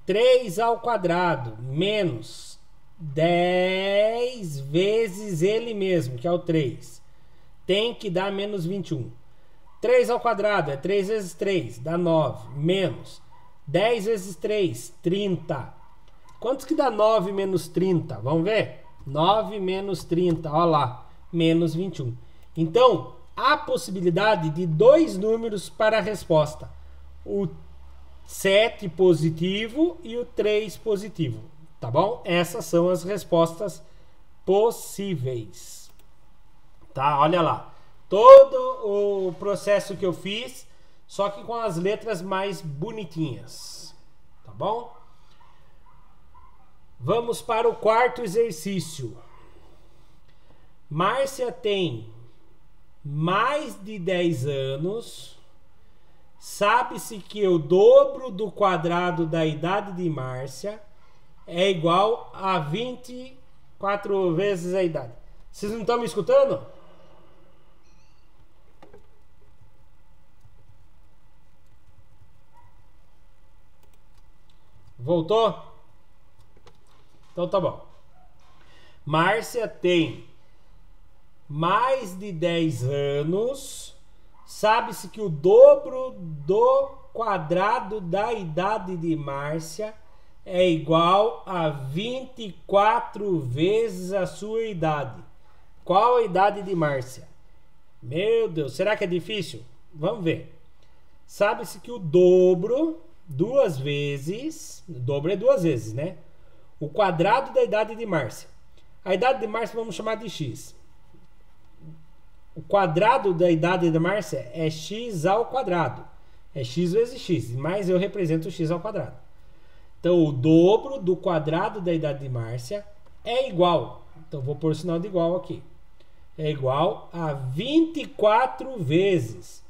3 ao quadrado menos 10 vezes ele mesmo, que é o 3. Tem que dar menos 21. 3 ao quadrado é 3 vezes 3, dá 9. Menos 10 vezes 3, 30. Quantos que dá 9 menos 30? Vamos ver? 9 menos 30, olha lá, menos 21. Então, há possibilidade de 2 números para a resposta. O 7 positivo e o 3 positivo. Tá bom? Essas são as respostas possíveis. Tá? Olha lá. Todo o processo que eu fiz, só que com as letras mais bonitinhas. Tá bom? Vamos para o quarto exercício. Márcia tem mais de 10 anos. Sabe-se que o dobro do quadrado da idade de Márcia é igual a 24 vezes a idade. Vocês não estão me escutando? Voltou? Então tá bom. Márcia tem mais de 10 anos. Sabe-se que o dobro do quadrado da idade de Márcia é igual a 24 vezes a sua idade. Qual a idade de Márcia? Meu Deus, será que é difícil? Vamos ver. Sabe-se que o dobro, duas vezes, o dobro é 2 vezes, né? O quadrado da idade de Márcia. A idade de Márcia vamos chamar de x. O quadrado da idade de Márcia é x ao quadrado. É x vezes x, mas eu represento o x ao quadrado. Então, o dobro do quadrado da idade de Márcia é igual. Então, vou pôr o sinal de igual aqui. É igual a 24 vezes.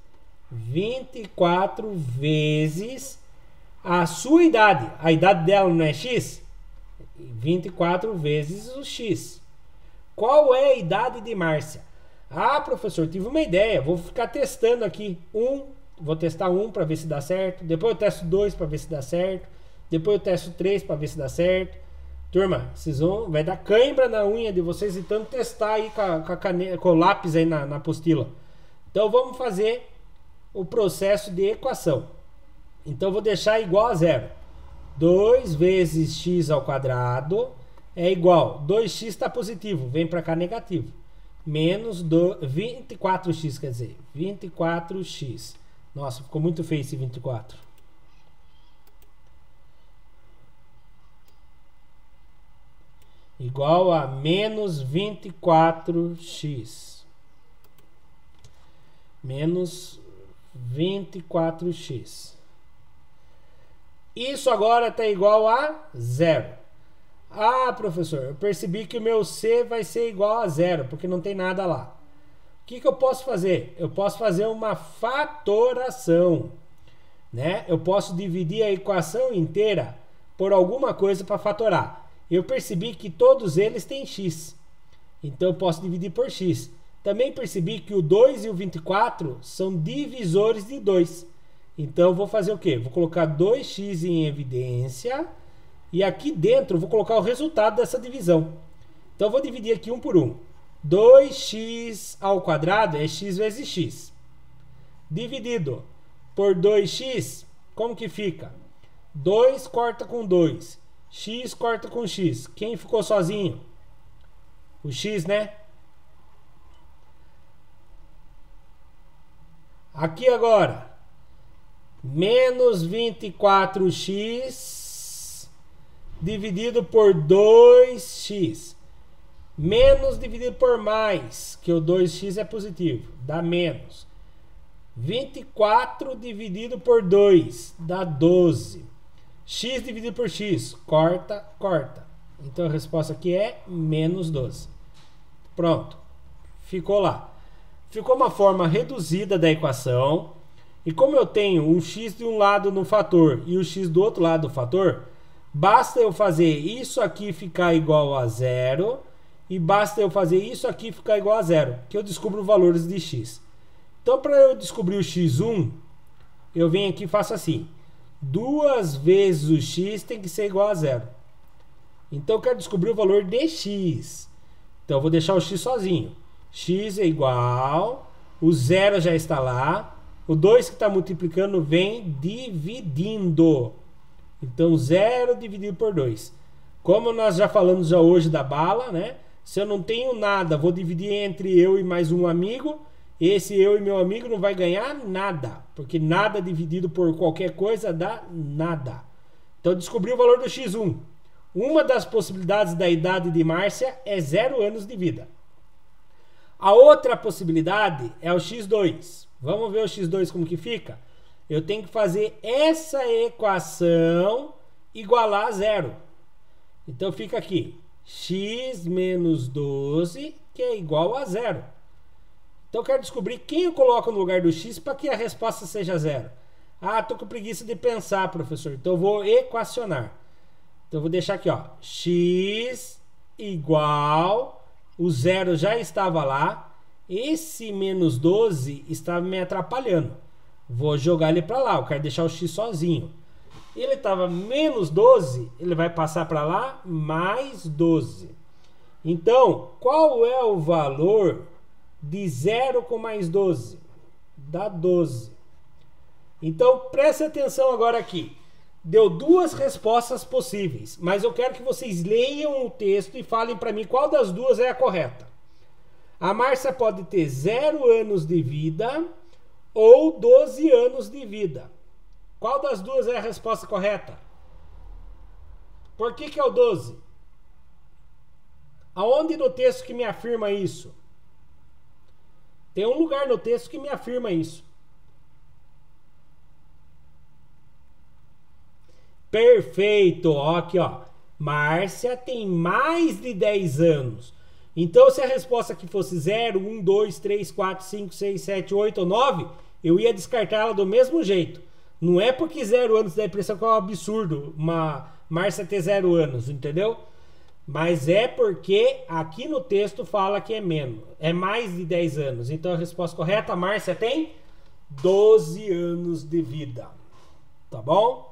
24 vezes a sua idade. A idade dela não é x? 24 vezes o x. Qual é a idade de Márcia? Ah, professor, tive uma ideia. Vou ficar testando aqui. Vou testar 1 para ver se dá certo. Depois eu testo 2 para ver se dá certo. Depois eu testo 3 para ver se dá certo. Turma, vai dar cãibra na unha de vocês e tanto testar aí com o lápis aí na apostila. Então vamos fazer o processo de equação. Então eu vou deixar igual a zero. 2 vezes x ao quadrado é igual. 2x está positivo, vem para cá negativo. menos 24x, quer dizer, 24x. Nossa, ficou muito feio esse 24. Igual a menos 24x. Menos 24x. Isso agora está igual a 0. Ah, professor, eu percebi que o meu C vai ser igual a 0, porque não tem nada lá. O que eu posso fazer? Eu posso fazer uma fatoração, né? Eu posso dividir a equação inteira por alguma coisa para fatorar. Eu percebi que todos eles têm x, então eu posso dividir por x. Também percebi que o 2 e o 24 são divisores de 2. Então eu vou fazer o quê? Vou colocar 2x em evidência e aqui dentro eu vou colocar o resultado dessa divisão. Então eu vou dividir aqui um por um. 2x ao quadrado é x vezes x. Dividido por 2x, como que fica? 2 corta com 2. X corta com x. Quem ficou sozinho? O x, né? Aqui agora, menos 24x dividido por 2x. Menos dividido por mais, que o 2x é positivo, dá menos. 24 dividido por 2, dá 12. X dividido por x, corta, corta. Então a resposta aqui é menos 12. Pronto, ficou lá. Ficou uma forma reduzida da equação. E como eu tenho um x de um lado no fator e o x do outro lado do fator, basta eu fazer isso aqui ficar igual a 0 e basta eu fazer isso aqui ficar igual a 0, que eu descubro valores de x. Então, para eu descobrir o x1, eu venho aqui e faço assim. 2 vezes o x tem que ser igual a 0. Então, eu quero descobrir o valor de x. Então, eu vou deixar o x sozinho. X é igual, o 0 já está lá, o 2 que está multiplicando vem dividindo. Então, 0 dividido por 2. Como nós já falamos já hoje da bala, né? Se eu não tenho nada, vou dividir entre eu e mais um amigo. Esse eu e meu amigo não vai ganhar nada, porque nada dividido por qualquer coisa dá nada. Então, descobri o valor do x1. Uma das possibilidades da idade de Márcia é 0 anos de vida. A outra possibilidade é o x2. Vamos ver o x2 como que fica? Eu tenho que fazer essa equação igualar a 0. Então fica aqui, x menos 12, que é igual a 0. Então eu quero descobrir quem eu coloco no lugar do x para que a resposta seja 0. Ah, estou com preguiça de pensar, professor. Então eu vou equacionar. Então eu vou deixar aqui, ó, x igual, o 0 já estava lá, esse menos 12 estava me atrapalhando. Vou jogar ele para lá, eu quero deixar o x sozinho. Ele estava menos 12, ele vai passar para lá, mais 12. Então, qual é o valor de 0 com mais 12? Dá 12. Então, preste atenção agora aqui. Deu duas respostas possíveis, mas eu quero que vocês leiam o texto e falem para mim qual das duas é a correta. A Márcia pode ter 0 anos de vida ou 12 anos de vida. Qual das duas é a resposta correta? Por que é o 12? Aonde no texto que me afirma isso? Tem um lugar no texto que me afirma isso. Perfeito, ó, aqui ó, Márcia tem mais de 10 anos. Então se a resposta aqui fosse 0, 1, 2, 3, 4, 5, 6, 7, 8 ou 9, eu ia descartar ela do mesmo jeito. Não é porque 0 anos dá a impressão que é um absurdo uma Márcia ter 0 anos, entendeu? Mas é porque aqui no texto fala que é menos, é mais de 10 anos. Então a resposta correta, a Márcia tem 12 anos de vida. Tá bom?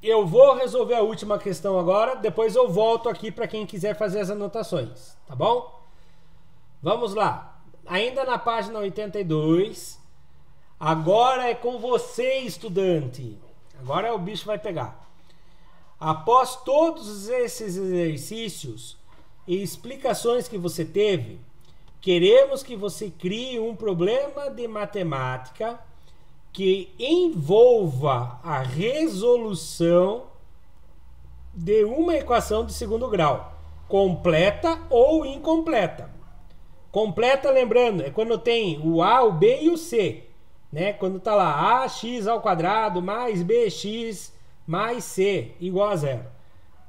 Eu vou resolver a última questão agora, depois eu volto aqui para quem quiser fazer as anotações, tá bom? Vamos lá. Ainda na página 82, agora é com você, estudante. Agora o bicho vai pegar. Após todos esses exercícios, e explicações que você teve, queremos que você crie um problema de matemática que envolva a resolução de uma equação de segundo grau, completa ou incompleta. Completa, lembrando, é quando tem o A, o B e o C, né? Quando está lá ax ao quadrado mais bx mais c igual a zero.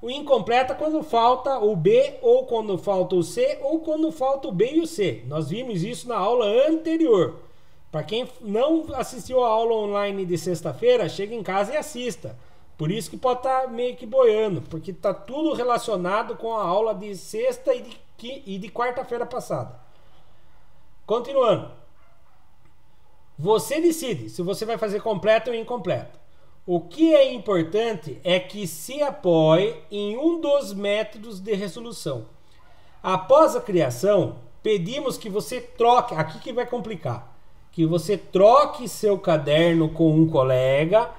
O incompleta quando falta o B, ou quando falta o C, ou quando falta o B e o C. Nós vimos isso na aula anterior. Para quem não assistiu a aula online de sexta-feira, chega em casa e assista. Por isso que pode estar meio que boiando, porque está tudo relacionado com a aula de sexta e de quarta-feira passada. Continuando. Você decide se você vai fazer completo ou incompleto. O que é importante é que se apoie em um dos métodos de resolução. Após a criação, pedimos que você troque, aqui que vai complicar, que você troque seu caderno com um colega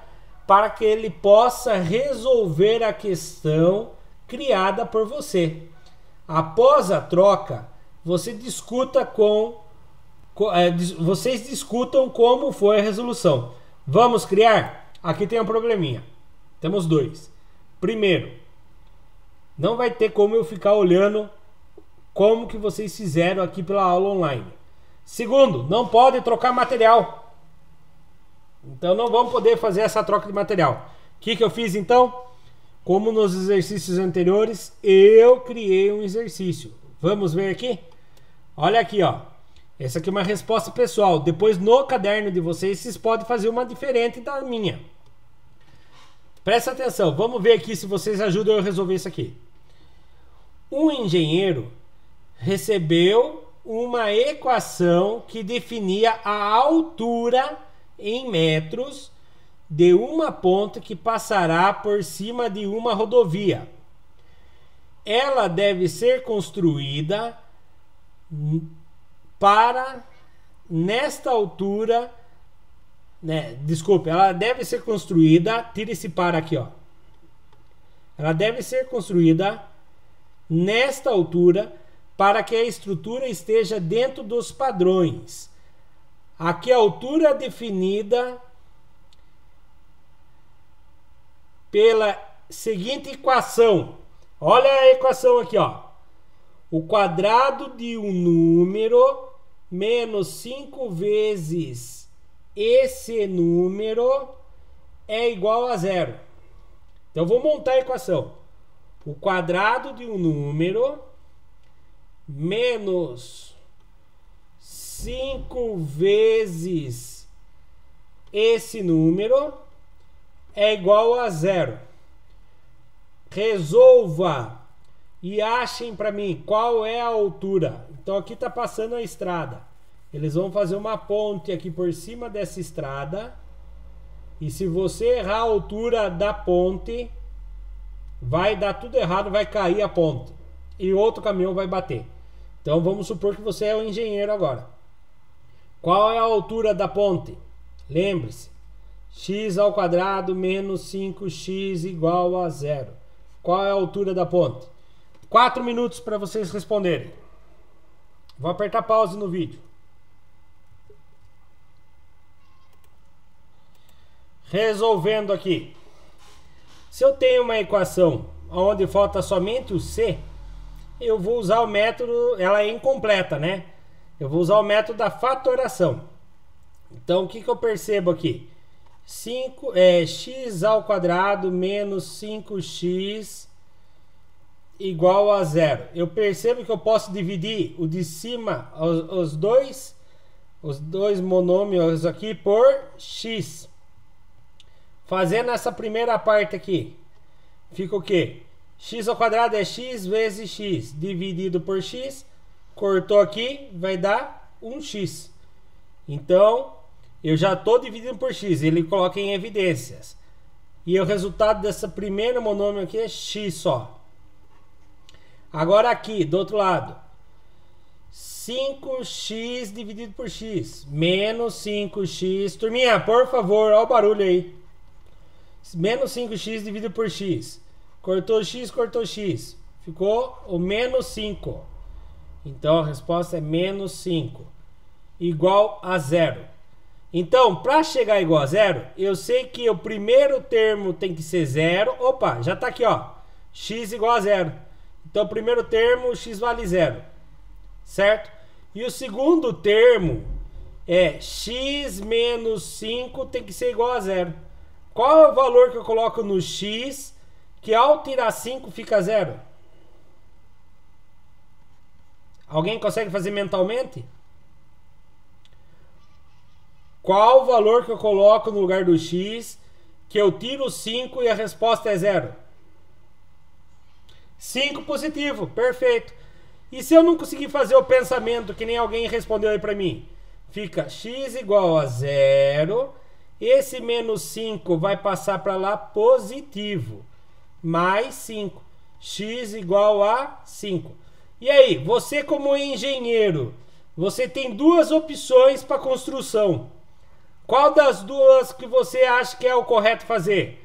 para que ele possa resolver a questão criada por você. Após a troca, vocês discutam como foi a resolução. Vamos criar? Aqui tem um probleminha. Temos dois. Primeiro, não vai ter como eu ficar olhando como que vocês fizeram aqui pela aula online. Segundo, não pode trocar material. Então não vamos poder fazer essa troca de material. O que eu fiz então? Como nos exercícios anteriores, eu criei um exercício. Vamos ver aqui? Olha aqui, ó. Essa aqui é uma resposta pessoal. Depois no caderno de vocês podem fazer uma diferente da minha. Presta atenção. Vamos ver aqui se vocês ajudam eu a resolver isso aqui. Um engenheiro recebeu uma equação que definia a altura em metros de uma ponte que passará por cima de uma rodovia. Ela deve ser construída para nesta altura, né? Desculpe, ela deve ser construída, tira esse para aqui, ó. Ela deve ser construída nesta altura para que a estrutura esteja dentro dos padrões. Aqui a altura definida pela seguinte equação. Olha a equação aqui, ó. O quadrado de um número menos 5 vezes esse número é igual a zero. Então, eu vou montar a equação. O quadrado de um número menos 5 vezes esse número é igual a zero. Resolva e achem para mim qual é a altura. Então aqui está passando a estrada. Eles vão fazer uma ponte aqui por cima dessa estrada. E se você errar a altura da ponte, vai dar tudo errado, vai cair a ponte. E outro caminhão vai bater. Então vamos supor que você é o engenheiro agora. Qual é a altura da ponte? Lembre-se. X ao quadrado menos 5x igual a zero. Qual é a altura da ponte? 4 minutos para vocês responderem. Vou apertar pause no vídeo. Resolvendo aqui. Se eu tenho uma equação onde falta somente o C, eu vou usar o método, ela é incompleta, né? Eu vou usar o método da fatoração. Então, o que eu percebo aqui? X ao quadrado menos 5x igual a zero. Eu percebo que eu posso dividir o de cima, os dois monômios aqui por x. Fazendo essa primeira parte aqui, fica o quê? X ao quadrado é x vezes x dividido por x. Cortou aqui, vai dar 1x. Então, eu já estou dividindo por x. Ele coloca em evidências. E o resultado dessa primeira monômio aqui é x só. Agora aqui, do outro lado. 5x dividido por x. Menos 5x. Turminha, por favor, olha o barulho aí. Menos 5x dividido por x. Cortou x, cortou x. Ficou o menos 5. Então a resposta é menos 5. Igual a zero. Então, para chegar igual a zero, eu sei que o primeiro termo tem que ser zero. Opa, já está aqui, ó. X igual a zero. Então, o primeiro termo, x vale zero. Certo? E o segundo termo é x menos 5 tem que ser igual a zero. Qual é o valor que eu coloco no x que ao tirar 5 fica zero? Alguém consegue fazer mentalmente? Qual o valor que eu coloco no lugar do x que eu tiro 5 e a resposta é zero? 5 positivo, perfeito. E se eu não conseguir fazer o pensamento que nem alguém respondeu aí para mim? Fica x igual a zero. Esse menos 5 vai passar para lá positivo. Mais 5. X igual a 5. E aí, você como engenheiro, você tem duas opções para construção. Qual das duas que você acha que é o correto fazer?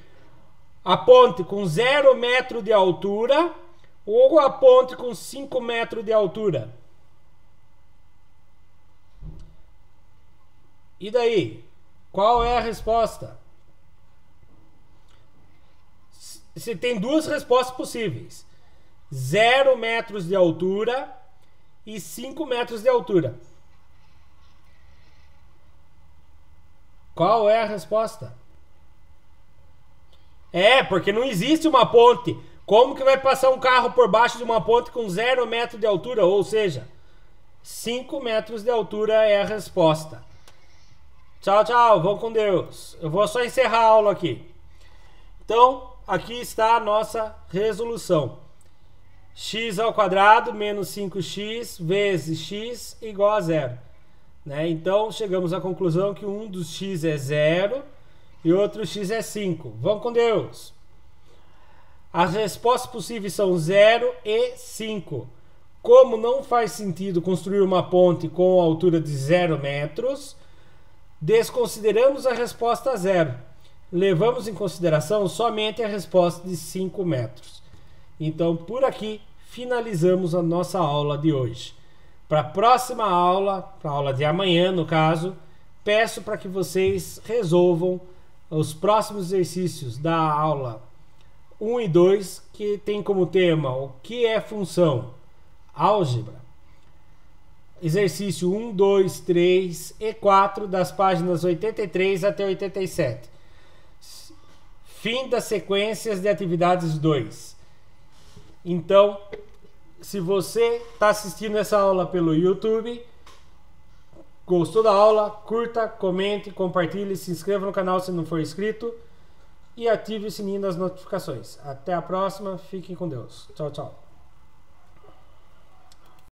A ponte com 0 metro de altura ou a ponte com 5 metros de altura? E daí? Qual é a resposta? Você tem duas respostas possíveis. 0 metros de altura e 5 metros de altura. Qual é a resposta? É, porque não existe uma ponte. Como que vai passar um carro por baixo de uma ponte com 0 metro de altura? Ou seja, 5 metros de altura é a resposta. Tchau, tchau. Vão com Deus. Eu vou só encerrar a aula aqui. Então, aqui está a nossa resolução. X ao quadrado menos 5x vezes x igual a zero. Né? Então, chegamos à conclusão que um dos x é 0 e outro x é 5. Vamos com Deus. As respostas possíveis são 0 e 5. Como não faz sentido construir uma ponte com altura de 0 metros, desconsideramos a resposta 0. Levamos em consideração somente a resposta de 5 metros. Então, por aqui, finalizamos a nossa aula de hoje. Para a próxima aula, para a aula de amanhã, no caso, peço para que vocês resolvam os próximos exercícios da aula 1 e 2, que tem como tema o que é função, álgebra. Exercício 1, 2, 3 e 4, das páginas 83 até 87. Fim das sequências de atividades 2. Então, se você está assistindo essa aula pelo YouTube, gostou da aula, curta, comente, compartilhe, se inscreva no canal se não for inscrito e ative o sininho das notificações. Até a próxima, fiquem com Deus. Tchau, tchau.